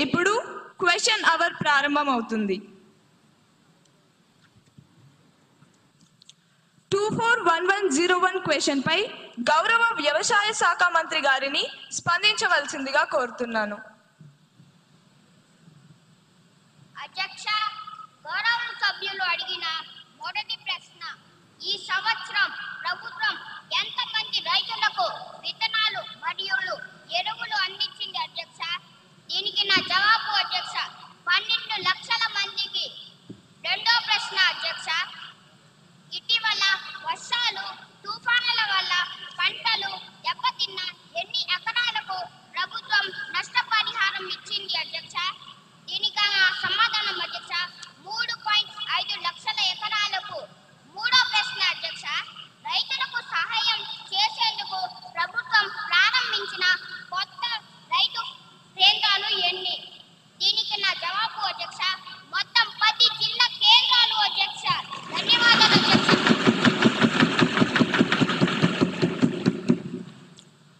ఇప్పుడు question hour ప్రారంభమవుతుంది. 241101 question పై గౌరవ వ్యవసాయ శాఖ మంత్రి గారిని స్పందించవలసిందిగా కోరుతున్నాను. అధ్యక్ష, గౌరవ సభ్యులు అడిగిన మొదటి ప్రశ్న, ఈ సంవత్సరం ప్రభుత్వం ఎంతమంది రైతులకు విత్తనాలు మరియు ఎరువులు అందించింది అధ్యక్ష? దీనికి నా జవాబు అధ్యక్ష, 12 లక్షల మందికి. రెండో ప్రశ్న అధ్యక్ష, ఇటీవల వర్షాలు తుఫానుల వల్ల పంటలు దెబ్బతిన్న ఎన్ని ఎకరాలకు ప్రభుత్వం నష్టపరిహారం ఇచ్చింది అధ్యక్ష? దీనికి సమాధానం అధ్యక్ష, 3.5 లక్షల ఎకరాలకు. మూడో ప్రశ్న అధ్యక్ష, రైతులకు సహాయం చేసేందుకు ప్రభుత్వం ప్రారంభించిన కొత్త రైతు కేంద్రాలు ఎన్ని? దీనికి నా జవాబు అధ్యక్ష, మొత్తం 10 జిల్లా కేంద్రాలు అధ్యక్ష. ధన్యవాదాలు అధ్యక్ష.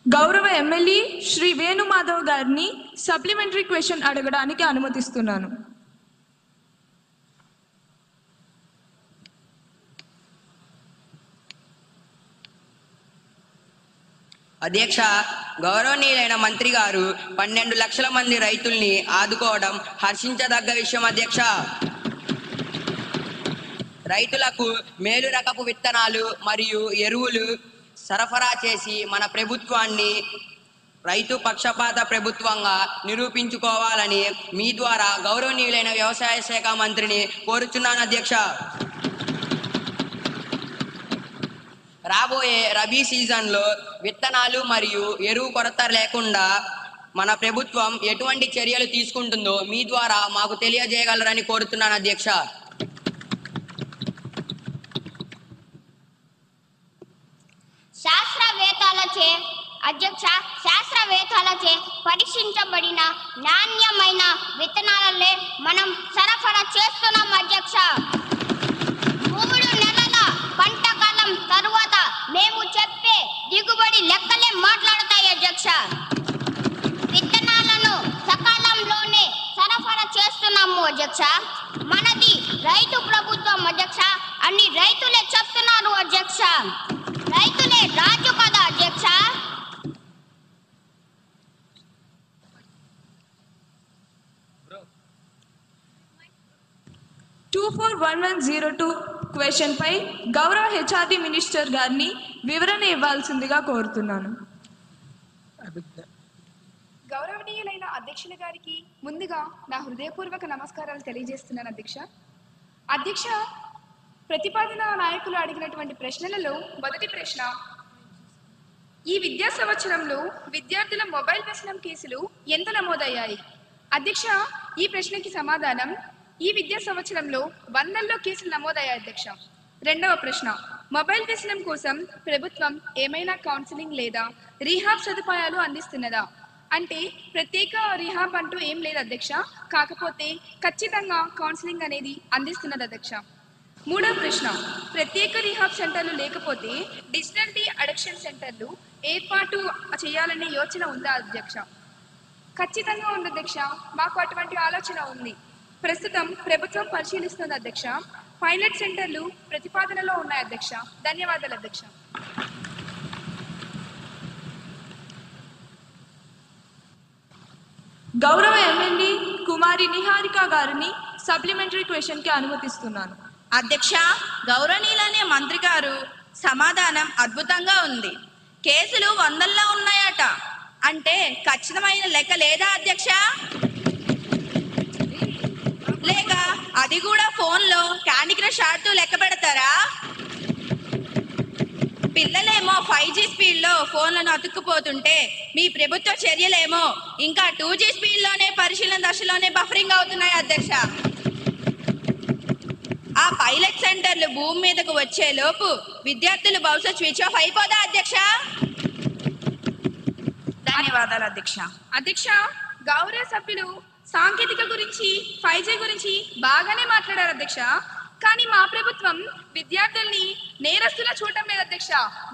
గౌరవ ఎమ్మెల్యే శ్రీ వేణుమాధవ్ గారిని సప్లిమెంటరీ క్వశ్చన్ అడగడానికి అనుమతిస్తున్నాను. అధ్యక్ష, గౌరవనీయులైన మంత్రి గారు 12 లక్షల మంది రైతుల్ని ఆదుకోవడం హర్షించదగ్గ విషయం అధ్యక్ష. రైతులకు మేలు రకపు విత్తనాలు మరియు ఎరువులు సరఫరా చేసి మన ప్రభుత్వాన్ని రైతు పక్షపాత ప్రభుత్వంగా నిరూపించుకోవాలని మీ ద్వారా గౌరవనీయులైన వ్యవసాయ శాఖ మంత్రిని కోరుచున్నాను అధ్యక్ష. రాబోయే రబీ సీజన్లో విత్తనాలు మరియు ఎరువు కొరత లేకుండా మన ప్రభుత్వం ఎటువంటి చర్యలు తీసుకుంటుందో మీ ద్వారా మాకు తెలియజేయగలరని కోరుతున్నాను అధ్యక్ష. శాస్త్రవేత్తలచే పరీక్షించబడిన నాణ్యమైన విత్తనాలనే మనం సరఫరా చేస్తున్నాం అధ్యక్ష. 3 నెలల పంట కాలం తరువాత మేము చెప్పే దిగుబడి లెక్కలే మాట్లాడతాయి అధ్యక్ష. విత్తనాలను సకాలంలోనే సరఫరా చేస్తున్నాము అధ్యక్ష. మనది రైతు ప్రభుత్వం అధ్యక్ష. అన్ని రైతులే చెప్తున్నారు అధ్యక్ష. రైతులే రాజు కదా అధ్యక్ష. క్వశ్చన్ పై గౌరవ హెచ్ఆర్డి మినిస్టర్ గారిని వివరణ ఇవ్వాల్సిందిగా కోరుతున్నాను. గౌరవనీయులైన అధ్యక్షుల గారికి ముందుగా నా హృదయపూర్వక నమస్కారాలు తెలియజేస్తున్నాను అధ్యక్ష. అధ్యక్ష, ప్రతిపాదన నాయకులు అడిగినటువంటి ప్రశ్నలలో మొదటి ప్రశ్న, ఈ విద్యా సంవత్సరంలో విద్యార్థుల మొబైల్ వ్యసనం కేసులు ఎంత నమోదయ్యాయి? అధ్యక్ష, ఈ ప్రశ్నకి సమాధానం, ఈ విద్యా సంవత్సరంలో 100ల్లో కేసులు నమోదయ్యాయి అధ్యక్ష. రెండవ ప్రశ్న, మొబైల్ వ్యసనం కోసం ప్రభుత్వం ఏమైనా కౌన్సిలింగ్ లేదా రీహాబ్ సదుపాయాలు అందిస్తున్నదా? అంటే ప్రత్యేక రీహాబ్ అంటూ ఏం లేదు అధ్యక్ష, కాకపోతే ఖచ్చితంగా కౌన్సిలింగ్ అనేది అందిస్తున్నది అధ్యక్ష. మూడవ ప్రశ్న, ప్రత్యేక రీహాబ్ సెంటర్లు లేకపోతే డిజిటల్ డి అడిక్షన్ సెంటర్లు ఏర్పాటు చేయాలనే యోచన ఉందా అధ్యక్ష? ఖచ్చితంగా ఉంది అధ్యక్ష, మాకు అటువంటి ఆలోచన ఉంది. ప్రస్తుతం ప్రభుత్వం పరిశీలిస్తుంది అధ్యక్ష. పైలట్ సెంటర్లు ప్రతిపాదనలో ఉన్నాయి అధ్యక్ష. ధన్యవాదాలు అధ్యక్ష. గౌరవ ఎమ్మెల్యే కుమారి నిహారిక గారిని సప్లిమెంటరీ క్వశ్చన్ కి అనుమతిస్తున్నాను. అధ్యక్ష, గౌరవనీయులనే మంత్రి గారు సమాధానం అద్భుతంగా ఉంది. కేసులు 100ల్లో ఉన్నాయట అంటే ఖచ్చితమైన లెక్క లేదా అధ్యక్ష? లేక అది కూడా ఫోన్లో క్యాండీ క్రష్ ఆడుతూ లెక్క పెడతారా? పిల్లలేమో 5G స్పీడ్లో ఫోన్లను అతుక్కుపోతుంటే మీ ప్రభుత్వ చర్యలేమో ఇంకా 2G స్పీడ్లోనే పరిశీలన దశలోనే బఫరింగ్ అవుతున్నాయి అధ్యక్ష. ఆ పైలట్ సెంటర్లు భూమి మీదకు వచ్చే లోపు విద్యార్థులు బహుశా స్విచ్ ఆఫ్ అయిపోదా అధ్యక్ష? ధన్యవాదాలు అధ్యక్ష. అధ్యక్ష, గౌరవ సభ్యులు సాంకేతిక గురించి 5G గురించి బాగానే మాట్లాడారు అధ్యక్ష. కానీ మా ప్రభుత్వం విద్యార్థుల్ని నేరస్తులా చూడటం లేదు అధ్యక్ష,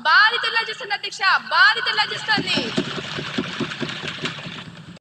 బాధితుల్లా చూస్తుంది అధ్యక్ష, బాధితుల్లా చూస్తుంది.